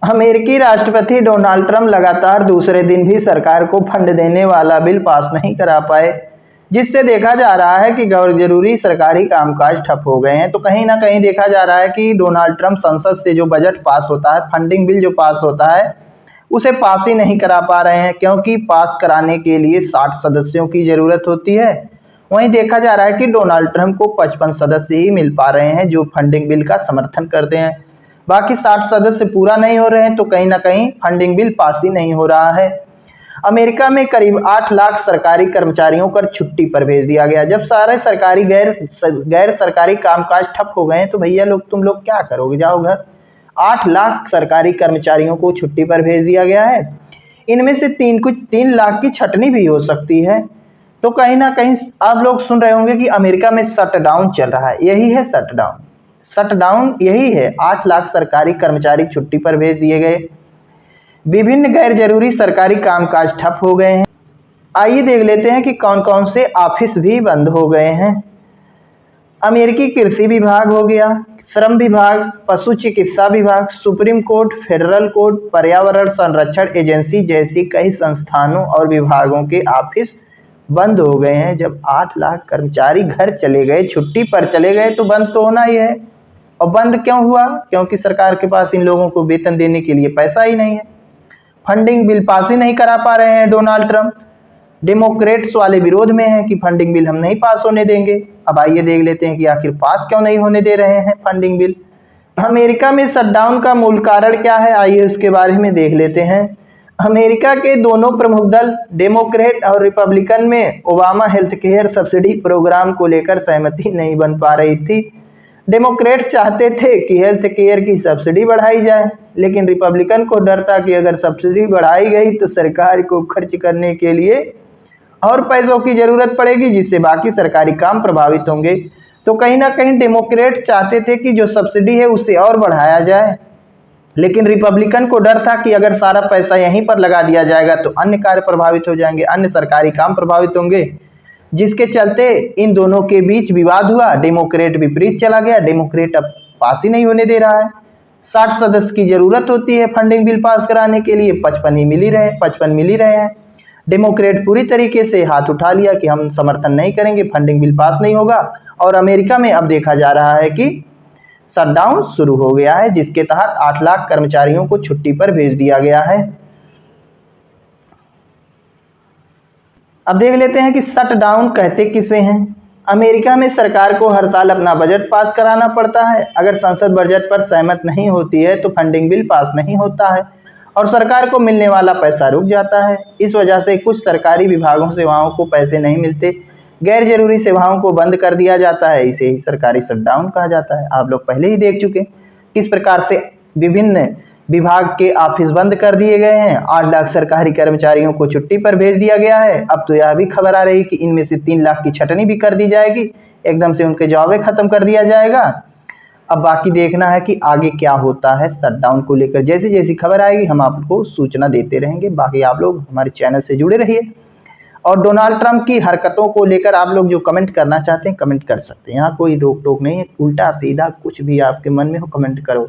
अमेरिकी राष्ट्रपति Donald Trump लगातार दूसरे दिन भी सरकार को फंड देने वाला बिल पास नहीं करा पाए, जिससे देखा जा रहा है कि गैर जरूरी सरकारी कामकाज ठप हो गए हैं। तो कहीं ना कहीं देखा जा रहा है कि डोनाल्ड ट्रंप संसद से जो बजट पास होता है, फंडिंग बिल जो पास होता है, उसे पास ही नहीं करा पा रहे हैं, क्योंकि पास कराने के लिए 60 सदस्यों की जरूरत होती है। वहीं देखा जा रहा है कि डोनाल्ड ट्रंप को 55 सदस्य ही मिल पा रहे हैं जो फंडिंग बिल का समर्थन करते हैं। बाकी 60 सदस्य पूरा नहीं हो रहे हैं, तो कहीं ना कहीं फंडिंग बिल पास ही नहीं हो रहा है। अमेरिका में करीब 8 लाख सरकारी कर्मचारियों को छुट्टी पर भेज दिया गया। जब सारे सरकारी गैर सरकारी कामकाज ठप हो गए हैं, तो भैया लोग तुम लोग क्या करोगे, जाओ घर। 8 लाख सरकारी कर्मचारियों को छुट्टी पर भेज दिया गया है। इनमें से 3 लाख की छटनी भी हो सकती है। तो कहीं ना कहीं आप लोग सुन रहे होंगे कि अमेरिका में शटडाउन चल रहा है। यही है शटडाउन, शटडाउन यही है। 8 लाख सरकारी कर्मचारी छुट्टी पर भेज दिए गए। विभिन्न गैर जरूरी सरकारी कामकाज ठप हो गए हैं। आइए देख लेते हैं कि कौन कौन से ऑफिस भी बंद हो गए हैं। अमेरिकी कृषि विभाग हो गया, श्रम विभाग, पशु चिकित्सा विभाग, सुप्रीम कोर्ट, फेडरल कोर्ट, पर्यावरण संरक्षण एजेंसी जैसी कई संस्थानों और विभागों के ऑफिस बंद हो गए हैं। जब 8 लाख कर्मचारी घर चले गए, छुट्टी पर चले गए, तो बंद तो होना ही है। और बंद क्यों हुआ? क्योंकि सरकार के पास इन लोगों को वेतन देने के लिए पैसा ही नहीं है। फंडिंग बिल पास ही नहीं करा पा रहे हैं डोनाल्ड ट्रंप। डेमोक्रेट्स वाले विरोध में हैं कि फंडिंग बिल हम नहीं पास होने देंगे। अब आइए देख लेते हैं कि आखिर पास क्यों नहीं होने दे रहे हैं फंडिंग बिल। अमेरिका में शटडाउन का मूल कारण क्या है, आइए उसके बारे में देख लेते हैं। अमेरिका के दोनों प्रमुख दल डेमोक्रेट और रिपब्लिकन में Obama health care subsidy program को लेकर सहमति नहीं बन पा रही थी। डेमोक्रेट चाहते थे कि हेल्थ केयर की सब्सिडी बढ़ाई जाए, लेकिन रिपब्लिकन को डर था कि अगर सब्सिडी बढ़ाई गई तो सरकार को खर्च करने के लिए और पैसों की जरूरत पड़ेगी, जिससे बाकी सरकारी काम प्रभावित होंगे। तो कहीं ना कहीं डेमोक्रेट चाहते थे कि जो सब्सिडी है उसे और बढ़ाया जाए, लेकिन रिपब्लिकन को डर था कि अगर सारा पैसा यहीं पर लगा दिया जाएगा तो अन्य कार्य प्रभावित हो जाएंगे, अन्य सरकारी काम प्रभावित होंगे, जिसके चलते इन दोनों के बीच विवाद हुआ। डेमोक्रेट विपरीत चला गया। डेमोक्रेट अब पास ही नहीं होने दे रहा है। 60 सदस्य की जरूरत होती है फंडिंग बिल पास कराने के लिए, 55 मिल ही रहे हैं। डेमोक्रेट पूरी तरीके से हाथ उठा लिया कि हम समर्थन नहीं करेंगे, फंडिंग बिल पास नहीं होगा। और अमेरिका में अब देखा जा रहा है कि शटडाउन शुरू हो गया है, जिसके तहत 8 लाख कर्मचारियों को छुट्टी पर भेज दिया गया है। अब देख लेते हैं कि शटडाउन कहते किसे हैं। अमेरिका में सरकार को हर साल अपना बजट पास कराना पड़ता है। अगर संसद बजट पर सहमत नहीं होती है तो फंडिंग बिल पास नहीं होता है और सरकार को मिलने वाला पैसा रुक जाता है। इस वजह से कुछ सरकारी विभागों सेवाओं को पैसे नहीं मिलते, गैर जरूरी सेवाओं को बंद कर दिया जाता है। इसे ही सरकारी शटडाउन कहा जाता है। आप लोग पहले ही देख चुके किस प्रकार से विभिन्न विभाग के ऑफिस बंद कर दिए गए हैं। 8 लाख सरकारी कर्मचारियों को छुट्टी पर भेज दिया गया है। अब तो यह भी खबर आ रही कि इनमें से 3 लाख की छटनी भी कर दी जाएगी, एकदम से उनके जॉब खत्म कर दिया जाएगा। अब बाकी देखना है कि आगे क्या होता है शटडाउन को लेकर। जैसी जैसी खबर आएगी हम आपको सूचना देते रहेंगे। बाकी आप लोग हमारे चैनल से जुड़े रहिए और डोनाल्ड ट्रंप की हरकतों को लेकर आप लोग जो कमेंट करना चाहते हैं कमेंट कर सकते हैं। यहाँ कोई रोक टोक नहीं है, उल्टा सीधा कुछ भी आपके मन में हो कमेंट करो।